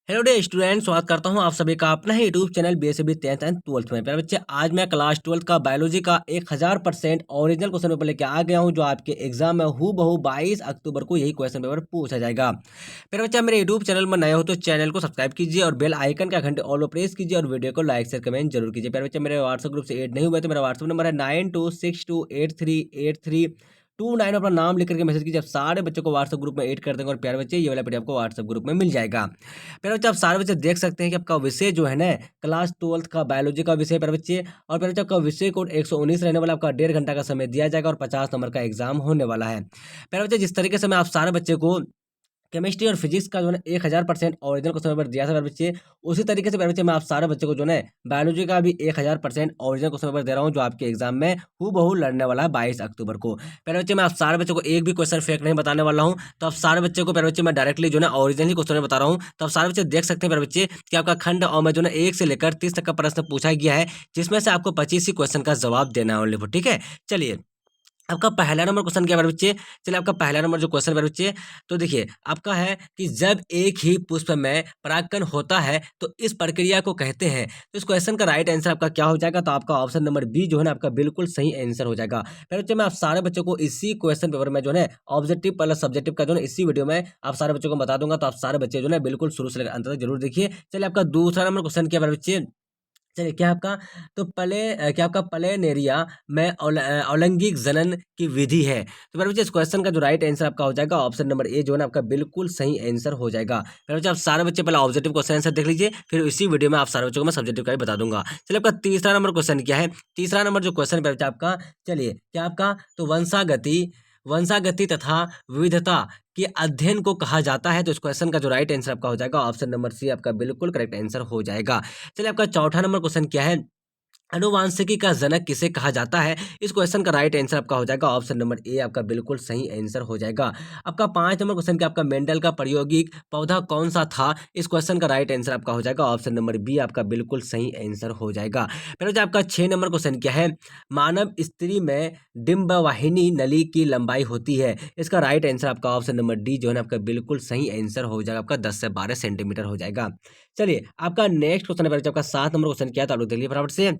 Hello day student, स्वागत करता हूं आप सभी का अपना ही YouTube channel BSB 10th and 12th में। प्यारे बच्चे, आज मैं क्लास 12th का बायोलॉजी का 1000% ओरिजिनल क्वेश्चन पेपर लेके आ गया हूं, जो आपके एग्जाम में हूबहू 22 अक्टूबर को यही क्वेश्चन पेपर पूछा जाएगा। प्यारे बच्चे, मेरे यूट्यूब चैनल में नए हो तो चैनल को सब्सक्राइब कीजिए और बेल आइकन का घंटे ऑल पर प्रेस कीजिए और वीडियो को लाइक शेयर कमेंट जरूर कीजिए। प्यारे बच्चे, मेरे व्हाट्सएप ग्रुप से ऐड नहीं हुए तो मेरा व्हाट्सएप नंबर है 9262838329। अपना नाम लिख करके मैसेज कीजिए, आप सारे बच्चों को व्हाट्सएप ग्रुप में ऐड कर देंगे और प्यारे बच्चे, ये वाला पीडीएफ आपको व्हाट्सएप ग्रुप में मिल जाएगा। प्यारे बच्चे, आप सारे बच्चे देख सकते हैं कि आपका विषय जो है ना, क्लास 12th का बायोलॉजी का विषय प्यारे बच्चे। और प्यारे बच्चे, आपका विषय कोड 119 रहने वाला, आपका 1.5 घंटा का समय दिया जाएगा और 50 नंबर का एग्जाम होने वाला है। प्यारे बच्चे, जिस तरीके से मैं आप सारे बच्चे को केमिस्ट्री और फिजिक्स का जो है 1000% ओरिजिनल क्वेश्चन पेपर दिया था प्यारे बच्चे, उसी तरीके से प्यारे बच्चे मैं आप सारे बच्चों को जो है बायोलॉजी का भी 1000% ओरिजिनल क्वेश्चन पेपर दे रहा हूँ, जो आपके एग्जाम में हूबहू लड़ने वाला है 22 अक्टूबर को। प्यारे बच्चे, मैं आप सारे बच्चों को एक भी क्वेश्चन फेक नहीं बताने वाला हूँ, तो आप सारे बच्चे को प्यारे बच्चे मैं डायरेक्टली जो है ओरिजिनल ही क्वेश्चन बता रहा हूँ। तो आप सारे बच्चे देख सकते हैं प्यारे बच्चे कि आपका खंड और में जो है 1 से लेकर 30 तक का प्रश्न पूछा गया है, जिसमें से आपको 25 ही क्वेश्चन का जवाब देना है ओनली। ठीक है, चलिए आपका पहला नंबर क्वेश्चन क्या है मेरे बच्चे। चलिए, आपका पहला नंबर जो क्वेश्चन मेरे बच्चे, तो देखिए आपका है कि जब एक ही पुष्प में परागकण होता है तो इस प्रक्रिया को कहते हैं। तो इस क्वेश्चन का राइट आंसर आपका क्या हो जाएगा, तो आपका ऑप्शन नंबर बी जो है ना आपका बिल्कुल सही आंसर हो जाएगा। मेरे बच्चे, मैं आप सारे बच्चों को इसी क्वेश्चन पेपर में जो है ऑब्जेक्टिव प्लस सब्जेक्टिव का जो है इसी वीडियो में आप सारे बच्चों को बता दूंगा, तो आप सारे बच्चे जो है बिल्कुल शुरू से लेकर अंत तक जरूर देखिए। चलिए, आपका दूसरा नंबर क्वेश्चन क्या है मेरे बच्चे। चलिए, क्या आपका, तो क्या आपका प्लेनेरिया में अलैंगिक जनन की विधि है। तो मेरे बच्चे, इस क्वेश्चन का जो राइट आंसर आपका हो जाएगा ऑप्शन नंबर ए जो है ना आपका बिल्कुल सही आंसर हो जाएगा। मेरे बच्चे, आप सारे बच्चे पहले ऑब्जेक्टिव क्वेश्चन आंसर देख लीजिए, फिर इसी वीडियो में आप सारे बच्चों को मैं सब्जेक्टिव का भी बता दूंगा। चलिए, आपका तीसरा नंबर क्वेश्चन क्या है। तीसरा नंबर जो क्वेश्चन है आपका, चलिए क्या आपका, तो वंशागति तथा विविधता के अध्ययन को कहा जाता है। तो इस क्वेश्चन का जो राइट आंसर आपका हो जाएगा ऑप्शन नंबर सी आपका बिल्कुल करेक्ट आंसर हो जाएगा। चलिए, आपका चौथा नंबर क्वेश्चन क्या है। आनुवांशिकी का जनक किसे कहा जाता है। इस क्वेश्चन का राइट आंसर आपका हो जाएगा ऑप्शन नंबर ए आपका बिल्कुल सही आंसर हो जाएगा। आपका 5 नंबर क्वेश्चन क्या आपका, मेंडल का प्रायोगिक पौधा कौन सा था। इस क्वेश्चन का राइट आंसर आपका हो जाएगा ऑप्शन नंबर बी आपका बिल्कुल सही आंसर हो जाएगा। फिर आपका 6 नंबर क्वेश्चन क्या है। मानव स्त्री में डिम्बवाहिनी नली की लंबाई होती है। इसका राइट आंसर आपका ऑप्शन नंबर डी जो है ना आपका बिल्कुल सही आंसर हो जाएगा, आपका 10 से 12 सेंटीमीटर हो जाएगा। चलिए, आपका नेक्स्ट क्वेश्चन है आपका 7 नंबर क्वेश्चन क्या था, देख लीजिए फटाफट से।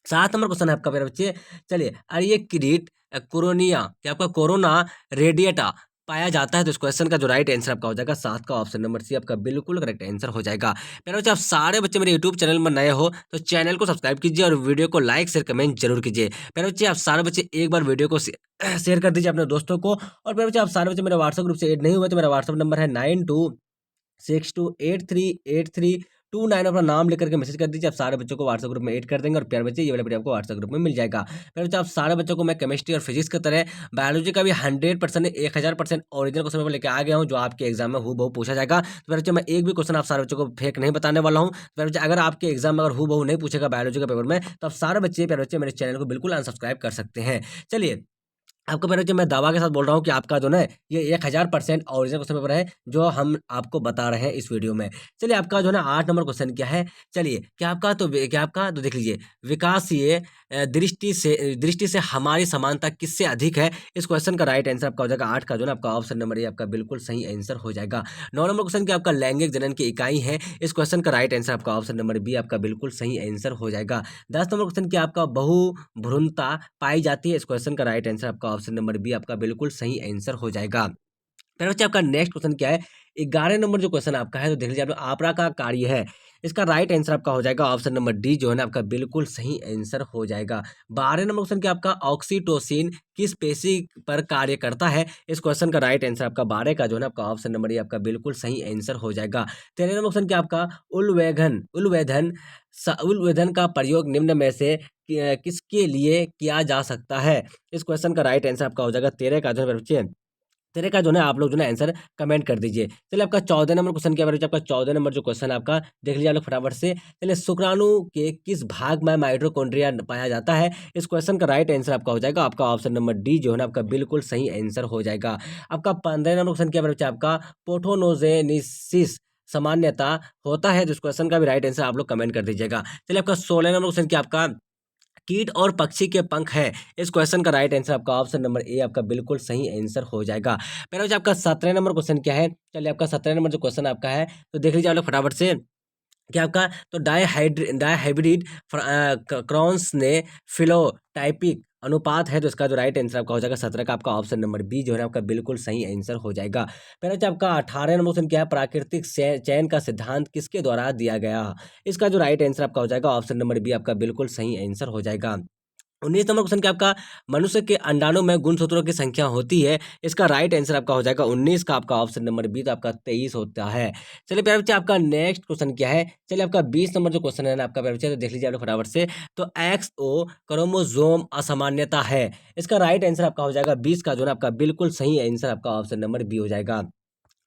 7 नंबर क्वेश्चन है आपका मेरे बच्चे। चलिए, अरे किरीट कोरोनिया क्या आपका कोरोना रेडिएटा पाया जाता है। तो इस क्वेश्चन का जो राइट आंसर आपका हो जाएगा 7 का ऑप्शन नंबर सी आपका बिल्कुल करेक्ट आंसर हो जाएगा। मेरे बच्चे, आप सारे बच्चे मेरे यूट्यूब चैनल में नए हो तो चैनल को सब्सक्राइब कीजिए और वीडियो को लाइक शेयर कमेंट जरूर कीजिए। मेरे बच्चे, आप सारे बच्चे एक बार वीडियो को शेयर कर दीजिए अपने दोस्तों को। और मेरे बच्चे, आप सारे बच्चे मेरे व्हाट्सएप ग्रुप से ऐड नहीं हुए तो मेरा व्हाट्सएप नंबर है 9262838329। अपना नाम लेकर के मैसेज कर दीजिए, आप सारे बच्चों को व्हाट्सएप ग्रुप में ऐड कर देंगे और प्यारे बच्चे, ये वाला वीडियो आपको व्हाट्सएप ग्रुप में मिल जाएगा। प्यारे बच्चे, आप सारे बच्चों को मैं केमिस्ट्री और फिजिक्स की तरह बायोलॉजी का भी 100% 1000% ओरिजिनल क्वेश्चन पेपर लेकर आ गया हूँ, जो आपके एग्जाम में हूबहू पूछा जाएगा। तो प्यारे बच्चे, मैं एक भी क्वेश्चन आप सारे बच्चों को फेक नहीं बताने वाला हूँ। प्यारे बच्चे, अगर आपके एग्जाम में अगर हूबहू नहीं पूछेगा बायोलॉजी का पेपर में, तो आप सारे बच्चे प्यारे बच्चे मेरे चैनल को बिल्कुल अनसब्सक्राइब कर सकते हैं। चलिए, आपको मेरे जो मैं दावा के साथ बोल रहा हूँ कि आपका जो ना ये 1000% ओरिजिनल क्वेश्चन पेपर है, जो हम आपको बता रहे हैं इस वीडियो में। चलिए, आपका जो है ना 8 नंबर क्वेश्चन क्या है। चलिए, क्या आपका तो देख लीजिए, विकासीय दृष्टि से हमारी समानता किससे अधिक है। इस क्वेश्चन का राइट आंसर आपका हो जाएगा 8 का जो ना आपका ऑप्शन नंबर ए आपका बिल्कुल सही आंसर हो जाएगा। 9 नंबर क्वेश्चन क्या आपका, लैंगिक जनन की इकाई है। इस क्वेश्चन का राइट आंसर आपका ऑप्शन नंबर बी आपका बिल्कुल सही आंसर हो जाएगा। 10 नंबर क्वेश्चन क्या आपका, बहुभ्रूणता पाई जाती है। इस क्वेश्चन का राइट आंसर आपका ऑप्शन नंबर बी आपका बिल्कुल सही आंसर हो जाएगा। फिर बच्चे, आपका नेक्स्ट क्वेश्चन क्या है। 11 नंबर जो क्वेश्चन आपका है, तो देख लीजिए, आप आपरा का कार्य है। इसका राइट आंसर आपका हो जाएगा ऑप्शन नंबर डी जो है ना आपका बिल्कुल सही आंसर हो जाएगा। 12 नंबर क्वेश्चन क्या आपका, ऑक्सीटोसिन किस पेशी पर कार्य करता है। इस क्वेश्चन का राइट आंसर आपका 12 का जो है ना आपका ऑप्शन नंबर ए आपका बिल्कुल सही आंसर हो जाएगा। 13 नंबर क्वेश्चन क्या आपका, उलवेधन का प्रयोग निम्न में से किसके लिए किया जा सकता है। इस क्वेश्चन का राइट आंसर आपका हो जाएगा 13 का जो है बच्चे, 13 का जो है आप लोग जो है आंसर कमेंट कर दीजिए। चलिए, आपका 14 नंबर क्वेश्चन क्या बच्चे, आपका 14 नंबर जो क्वेश्चन है आपका, देख लीजिए आप लोग फटाफट से। चलिए, शुक्राणु के किस भाग में माइटोकॉन्ड्रिया पाया जाता है। इस क्वेश्चन का राइट आंसर आपका हो जाएगा आपका ऑप्शन नंबर डी जो है ना आपका बिल्कुल सही आंसर हो जाएगा। आपका 15 नंबर क्वेश्चन क्या बच्चे, आपका पोथोनोजेनिसिस सामान्यता होता है। तो इस क्वेश्चन का भी राइट आंसर आप लोग कमेंट कर दीजिएगा। चलिए, आपका 16 नंबर क्वेश्चन क्या आपका, कीट और पक्षी के पंख है। इस क्वेश्चन का राइट आंसर आपका ऑप्शन नंबर ए आपका बिल्कुल सही आंसर हो जाएगा। पहले बच्चे आपका 17 नंबर क्वेश्चन क्या है, चलिए आपका 17 नंबर जो क्वेश्चन आपका है तो देख लीजिए आप लोग फटाफट से। क्या आपका तो डाइहाइब्रिड क्रॉन्स ने फिलोटाइपिक अनुपात है, तो इसका जो राइट आंसर आपका हो जाएगा 17 का आपका ऑप्शन नंबर बी जो है ना आपका बिल्कुल सही आंसर हो जाएगा। पहले बच्चे आपका 18 नंबर क्वेश्चन क्या है, प्राकृतिक चयन का सिद्धांत किसके द्वारा दिया गया। इसका जो राइट आंसर आपका हो जाएगा ऑप्शन नंबर बी आपका बिल्कुल सही आंसर हो जाएगा। 19 नंबर क्वेश्चन क्या आपका, मनुष्य के अंडाणु में गुणसूत्रों की संख्या होती है। इसका राइट आंसर आपका हो जाएगा 19 का आपका ऑप्शन नंबर बी, तो आपका 23 होता है। चलिए प्यारे बच्चे आपका नेक्स्ट क्वेश्चन क्या है, चलिए आपका 20 नंबर जो क्वेश्चन है ना आपका प्यारे बच्चे, तो देख लीजिए आप लोग फटाफट से। तो एक्स ओ क्रोमोसोम असामान्यता है। इसका राइट आंसर आपका हो जाएगा 20 का जो है आपका बिल्कुल सही आंसर आपका ऑप्शन नंबर बी हो जाएगा।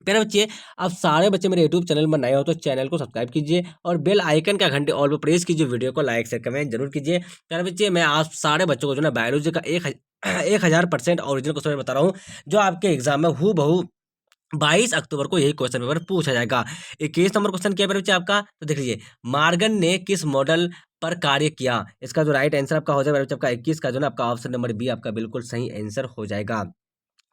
प्यारे बच्चे आप सारे बच्चे मेरे यूट्यूब चैनल में नए हो तो चैनल को सब्सक्राइब कीजिए और बेल आइकन का घंटे ऑल पर प्रेस कीजिए, वीडियो को लाइक शेयर कमेंट जरूर कीजिए। प्यारे बच्चे मैं आप सारे बच्चों को जो ना बायोलॉजी का 1000% ओरिजिनल क्वेश्चन बता रहा हूँ, जो आपके एग्जाम में हूबहू 22 अक्टूबर को यही क्वेश्चन पेपर पूछा जाएगा। 21 नंबर क्वेश्चन क्या है बच्चे आपका, तो देख लीजिए मार्गन ने किस मॉडल पर कार्य किया। इसका जो राइट आंसर आपका हो जाएगा बच्चे आपका 21 का जो ना आपका ऑप्शन नंबर बी आपका बिल्कुल सही आंसर हो जाएगा।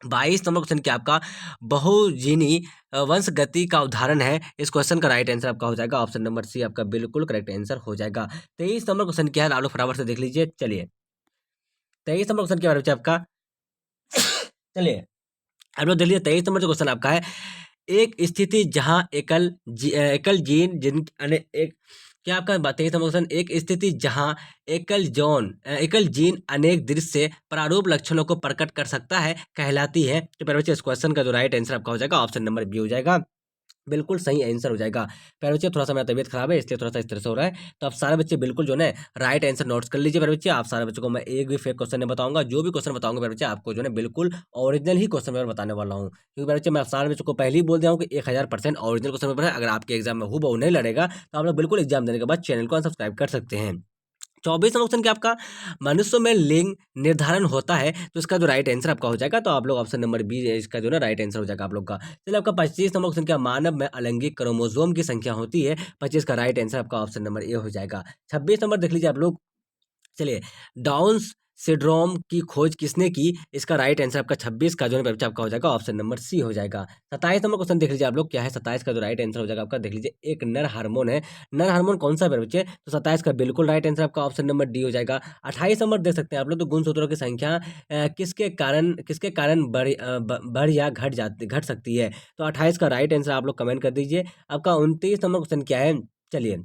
22 नंबर क्वेश्चन क्या आपका, बहुजीनी वंशगति का उदाहरण है। इस क्वेश्चन का राइट आंसर आपका हो जाएगा ऑप्शन नंबर सी आपका बिल्कुल करेक्ट आंसर हो जाएगा। 23 नंबर क्वेश्चन क्या है, आप लोग फटाफट से देख लीजिए। चलिए 23 नंबर क्वेश्चन क्या है आपका, चलिए आप लोग देख लीजिए 23 नंबर जो क्वेश्चन आपका है, एक स्थिति जहां एकल जीन जिन एक क्या आपका 23 नंबर क्वेश्चन, एक स्थिति जहां एकल जीन अनेक दृश्य प्रारूप लक्षणों को प्रकट कर सकता है कहलाती है। तो प्यारे बच्चे इस क्वेश्चन का जो राइट आंसर आपका हो जाएगा ऑप्शन नंबर बी हो जाएगा, बिल्कुल सही आंसर हो जाएगा। प्यारे बच्चे थोड़ा सा मेरा तबीयत खराब है इसलिए थोड़ा सा इस तरह से हो रहा है, तो आप सारे बच्चे बिल्कुल जो है राइट आंसर नोट्स कर लीजिए। प्यारे बच्चे आप सारे बच्चों को मैं एक भी फेक क्वेश्चन नहीं बताऊंगा, जो भी क्वेश्चन बताऊंगा प्यारे बच्चे आपको जो है बिल्कुल ओरिजिनल ही क्वेश्चन पेपर बताने वाला हूँ, क्योंकि प्यारे बच्चे मैं आप सारे बच्चों को पहले ही बोल दिया हूँ कि 1000% ओरिजिनल क्वेश्चन पेपर है। अगर आपके एग्जाम में हूबहू नहीं लड़ेगा तो आप लोग बिल्कुल एग्जाम देने के बाद चैनल को अनसब्सक्राइब कर सकते हैं। 24 नंबर क्वेश्चन क्या आपका, मनुष्य में लिंग निर्धारण होता है। तो इसका जो राइट आंसर आपका हो जाएगा, तो आप लोग ऑप्शन नंबर बी इसका जो ना राइट आंसर हो जाएगा आप लोग का। चलिए आपका 25 नंबर क्वेश्चन क्या, मानव में अलैंगिक क्रोमोसोम की संख्या होती है। 25 का राइट आंसर आपका ऑप्शन नंबर ए हो जाएगा। 26 नंबर देख लीजिए आप लोग। चलिए डाउन सिंड्रोम की खोज किसने की। इसका राइट आंसर आपका 26 का जो है आपका हो जाएगा ऑप्शन नंबर सी हो जाएगा। 27 नंबर क्वेश्चन देख लीजिए आप लोग क्या है, 27 का जो राइट आंसर हो जाएगा आपका देख लीजिए, एक नर हार्मोन है। नर हार्मोन कौन सा है बच्चे, तो 27 का बिल्कुल राइट आंसर आपका ऑप्शन नंबर डी हो जाएगा। 28 नंबर देख सकते हैं आप लोग, तो गुणसूत्रों की संख्या किसके कारण बढ़ या घट सकती है। तो 28 का राइट आंसर आप लोग कमेंट कर दीजिए। आपका 29 नंबर क्वेश्चन क्या है, चलिए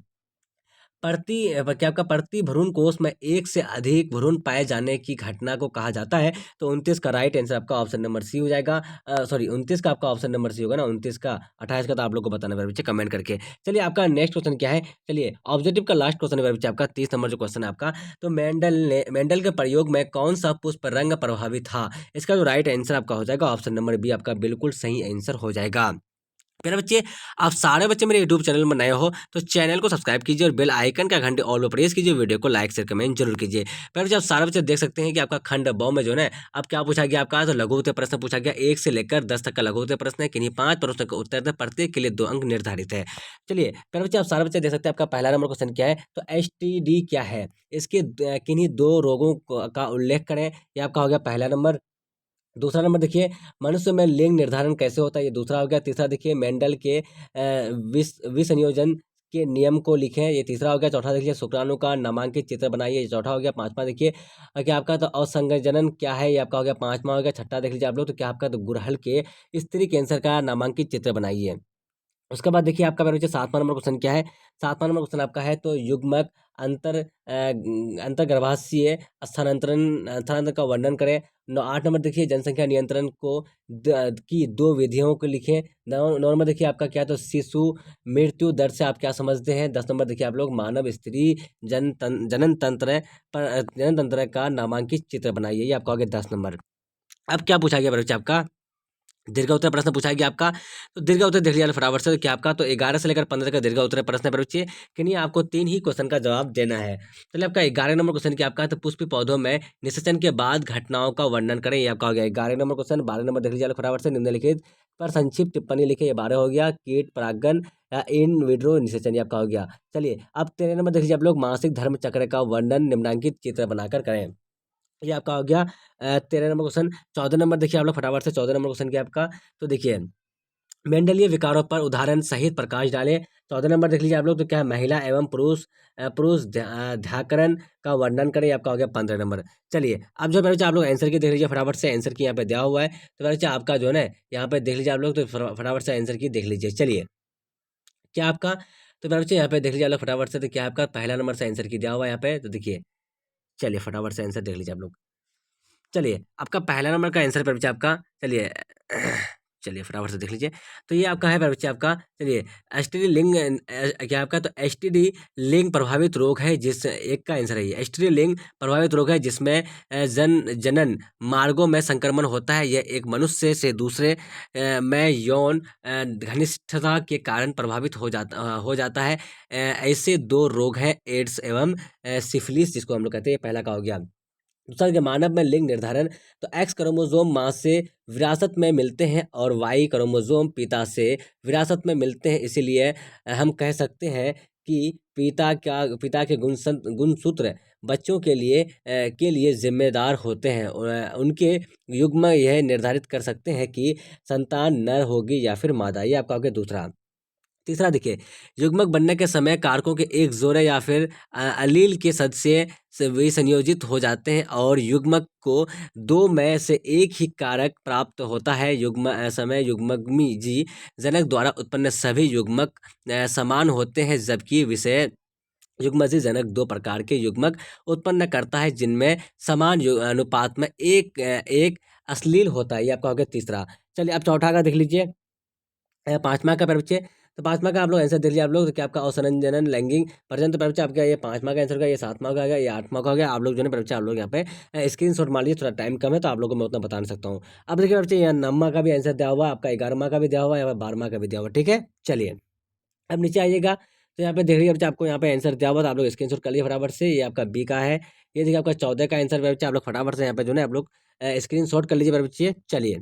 क्या आपका प्रति भ्रूण कोष में एक से अधिक भ्रूण पाए जाने की घटना को कहा जाता है। तो 29 का राइट आंसर आपका ऑप्शन नंबर सी हो जाएगा। सॉरी 29 का आपका ऑप्शन नंबर सी होगा ना, 29 का। 28 का तो आप लोग को बताना है बच्चे कमेंट करके। चलिए आपका नेक्स्ट क्वेश्चन क्या है, चलिए ऑब्जेक्टिव का लास्ट क्वेश्चन है बच्चे आपका 30 नंबर जो क्वेश्चन है आपका, तो मेंडल के प्रयोग में कौन सा पुष्प रंग प्रभावी था। इसका जो राइट आंसर आपका हो जाएगा ऑप्शन नंबर बी आपका बिल्कुल सही आंसर हो जाएगा। प्यारे बच्चे आप सारे बच्चे मेरे यूट्यूब चैनल में नए हो तो चैनल को सब्सक्राइब कीजिए और बेल आइकन का घंटे ऑल पर प्रेस कीजिए, वीडियो को लाइक शेयर कमेंट जरूर कीजिए। प्यारे बच्चे आप सारे बच्चे देख सकते हैं कि आपका खंड ब में जो है अब क्या पूछा गया आपका, तो लघु उत्तर प्रश्न पूछा गया, 1 से लेकर 10 तक का लघु उत्तर प्रश्न है, किन्हीं 5 प्रश्नों का उत्तर है, प्रत्येक के लिए 2 अंक निर्धारित है। चलिए प्यारे बच्चे आप सारे बच्चे देख सकते हैं आपका पहला नंबर क्वेश्चन क्या है, तो STD क्या है, इसके किन्हीं 2 रोगों का उल्लेख करें। ये आपका हो गया पहला नंबर। दूसरा नंबर देखिए मनुष्य में लिंग निर्धारण कैसे होता है, ये दूसरा हो गया। तीसरा देखिए मेंडल के विसंयोजन के नियम को लिखें, ये तीसरा हो गया। चौथा देखिए शुक्राणु का नामांकित चित्र बनाइए, ये चौथा हो गया। पांचवा देखिए क्या आपका, तो असंजनन क्या है, ये आपका हो गया पांचवा हो गया। छठा देख लीजिए आप लोग, तो क्या आपका, तो गुड़हल के स्त्री कैंसर का नामांकित चित्र बनाइए। उसके बाद देखिए आपका मेरे बच्चे 7वां नंबर क्वेश्चन क्या है, 7वां नंबर क्वेश्चन आपका है, तो युग्मक अंतर्गर्भाशयीय स्थानांतरण का वर्णन करें। 8 नंबर देखिए जनसंख्या नियंत्रण की 2 विधियों को लिखें। 9 नंबर देखिए आपका क्या, तो शिशु मृत्यु दर से आप क्या समझते हैं। 10 नंबर देखिए आप लोग मानव स्त्री जनन तंत्र का नामांकित चित्र बनाइए, ये आपका हो गया 10 नंबर। अब क्या पूछा गया बच्चे आपका, दीर्घ उत्तर प्रश्न पूछा गया आपका। तो दीर्घ उत्तर देख लिया फटाफट से, क्या आपका तो 11 से लेकर 15 का दीर्घ उत्तर प्रश्न है बच्चे, कि नहीं आपको 3 ही क्वेश्चन का जवाब देना है। चलिए आपका 11 नंबर क्वेश्चन क्या आपका, तो पुष्प पौधों में निषेचन के बाद घटनाओं का वर्णन करें, ये आपका हो गया 11 नंबर क्वेश्चन। 12 नंबर देख लीजिए फटाफट से, निम्नलिखित पर संक्षिप्त टिप्पणी लिखे, ये 12 हो गया। कीट परागन या इन विड्रो निषेचन, ये आपका हो गया। चलिए अब 13 नंबर देख लीजिए आप लोग, मासिक धर्म चक्र का वर्णन निम्नांकित चित्र बनाकर करें, ये आपका हो गया 13 नंबर क्वेश्चन। 14 नंबर देखिए आप लोग फटाफट से, 14 नंबर क्वेश्चन क्या आपका, तो देखिए मेंडलीय विकारों पर उदाहरण सहित प्रकाश डालें। 14 नंबर देख लीजिए आप लोग, तो क्या है, महिला एवं पुरुष ध्याकरण का वर्णन करें, ये आपका हो गया 15 नंबर। चलिए अब जो बच्चे आप लोग आंसर की देख लीजिए फटाफट से, आंसर की यहाँ पे दिया हुआ है, तो बच्चे आपका जो है ना यहाँ पे देख लीजिए आप लोग, तो फटाफट से आंसर की देख लीजिए। चलिए क्या आपका, तो बच्चे यहाँ पे देख लीजिए आप लोग फटाफट से, तो क्या आपका पहला नंबर से आंसर की दिया हुआ है यहाँ पे, तो देखिए चलिए फटाफट से आंसर देख लीजिए आप लोग। चलिए, आपका पहला नंबर का आंसर है बच्चे आपका, चलिए चलिए फटाफट से देख लीजिए। तो ये आपका है बच्चे आपका, चलिए एसटीडी लिंग क्या आपका, तो एसटीडी लिंग प्रभावित रोग है, जिस एक का आंसर है ये, एसटीडी लिंग प्रभावित रोग है जिसमें जनन मार्गों में संक्रमण होता है। यह एक मनुष्य से दूसरे में यौन घनिष्ठता के कारण प्रभावित हो जाता है। ऐसे दो रोग हैं, एड्स एवं सिफिलिस, जिसको हम लोग कहते हैं, ये पहला का हो गया। दूसरा के मानव में लिंग निर्धारण, तो एक्स क्रोमोसोम मां से विरासत में मिलते हैं और वाई क्रोमोसोम पिता से विरासत में मिलते हैं, इसीलिए हम कह सकते हैं कि पिता के गुणसूत्र बच्चों के लिए जिम्मेदार होते हैं। उनके युग्म यह निर्धारित कर सकते हैं कि संतान नर होगी या फिर मादा, ये आपका हो गया दूसरा। तीसरा देखिए, युग्मक बनने के समय कारकों के एक जोड़े या फिर अलील के सदस्य से वे संयोजित हो जाते हैं और युग्मक को दो में से एक ही कारक प्राप्त होता है। समय युग्मग्मी जी जनक द्वारा उत्पन्न सभी युग्मक समान होते हैं, जबकि विषय युग्मजी जनक दो प्रकार के युग्मक उत्पन्न करता है, जिनमें समान अनुपात में एक अश्लील होता है, ये आपका हो गया तीसरा। चलिए अब चौथा का देख लीजिए, पांचवा का बच्चे, तो पांचवा का आप लोग आंसर दे लीजिए आप लोग, तो क्या आपका असंजनन लैंगिक पर्यंत बच्चे आपका ये पांचवा का आंसर का, ये सातवां का आ गया, ये आठवां का हो गया। आप लोग जो है बच्चे आप लोग यहाँ पे स्क्रीन शॉट मार लीजिए, थोड़ा टाइम कम है तो आप लोगों को मैं उतना बता नहीं सकता हूँ। अब देखिए बच्चे यहाँ 9वां का भी आंसर दिया हुआ है आपका, 11वां का भी दिया हुआ है, 12वां का भी दिया हुआ है, ठीक है। चलिए अब नीचे आइएगा, तो यहाँ पे देख लीजिए बच्चे आपको यहाँ पे आंसर दिया हुआ था, आप लोग स्क्रीनशॉट कर लिए फटाफट से, ये आपका बी का है। ये देखिए आपका 14 का आंसर बच्चे, आप लोग फटाफट से यहाँ पे जो है आप लोग स्क्रीनशॉट कर लीजिए बच्चे। चलिए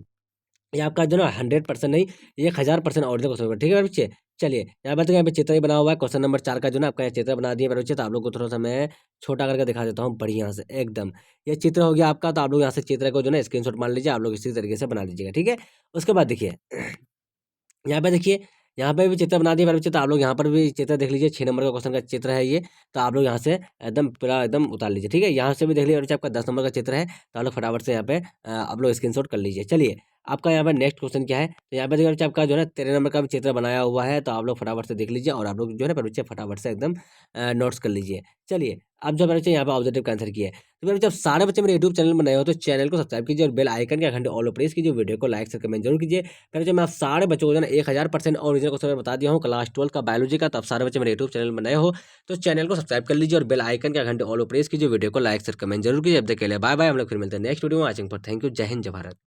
ये आपका जो ना 100% नहीं, 1000% ऑरिजिनल क्वेश्चन पेपर, ठीक है बच्चे। चलिए यहाँ पर तो यहाँ पे चित्र ही बना हुआ है, क्वेश्चन नंबर 4 का जो ना आपका यहाँ चित्र बना दिया बच्चे, तो आप लोग को थोड़ा सा मैं छोटा करके दिखा देता हूँ बढ़िया से एकदम। ये चित्र हो गया आपका, तो आप लोग यहाँ से चित्र को जो ना स्क्रीनशॉट मान लीजिए, आप लोग इसी तरीके से बना लीजिएगा, ठीक है। उसके बाद देखिए यहाँ पे देखिए, यहाँ पे भी चित्र बना दिया मेरे बच्चे, तो आप लोग यहाँ पर भी चित्र देख लीजिए, 6 नंबर का क्वेश्चन का चित्र है ये, तो आप लोग यहाँ से एकदम पूरा एकदम उतार लीजिए, ठीक है। यहाँ से भी देख लीजिए बच्चे, आपका 10 नंबर का चित्र है, तो आप लोग फटाफट से यहाँ पे आप लोग स्क्रीनशॉट कर लीजिए। चलिए आपका यहाँ पे नेक्स्ट क्वेश्चन क्या है, तो यहाँ पे देखिए बच्चे आपका जो है 13 नंबर का भी चित्र बनाया हुआ है, तो आप लोग फटाफट से देख लीजिए और आप लोग जो है बच्चे फटाफट से एकदम नोट्स कर लीजिए। चलिए अब जो मेरे बच्चे यहाँ पे ऑब्जेक्टिव का आंसर किया है, तो मेरे जब सारे बच्चे मेरे यूट्यूब चैनल में नए हो तो चैनल को सब्सक्राइब कीजिए और बेल आइकन के घंटे ऑल प्रेस कीजिए, वीडियो को लाइक से कमेंट जरूर कीजिए। फिर जब मैं आप सारे बच्चों को जो है 1000% ओरिजिनल क्वेश्चन बता दिया हूँ क्लास 12 का बायोलॉजी का, तो आप सारे बच्चे मेरे यूट्यूब चैनल में नए हो तो चैनल को सब्सक्राइब कर लीजिए और बेल आइकन के घंटे ऑल प्रेस कीजिए, वीडियो को लाइक से कमेंट जरूर कीजिए। अब तक के लिए बाय बाय, हम लोग फिर मिलते हैं नेक्स्ट वीडियो में। वॉचिंग फॉर थैंक यू, जय हिंद जय भारत।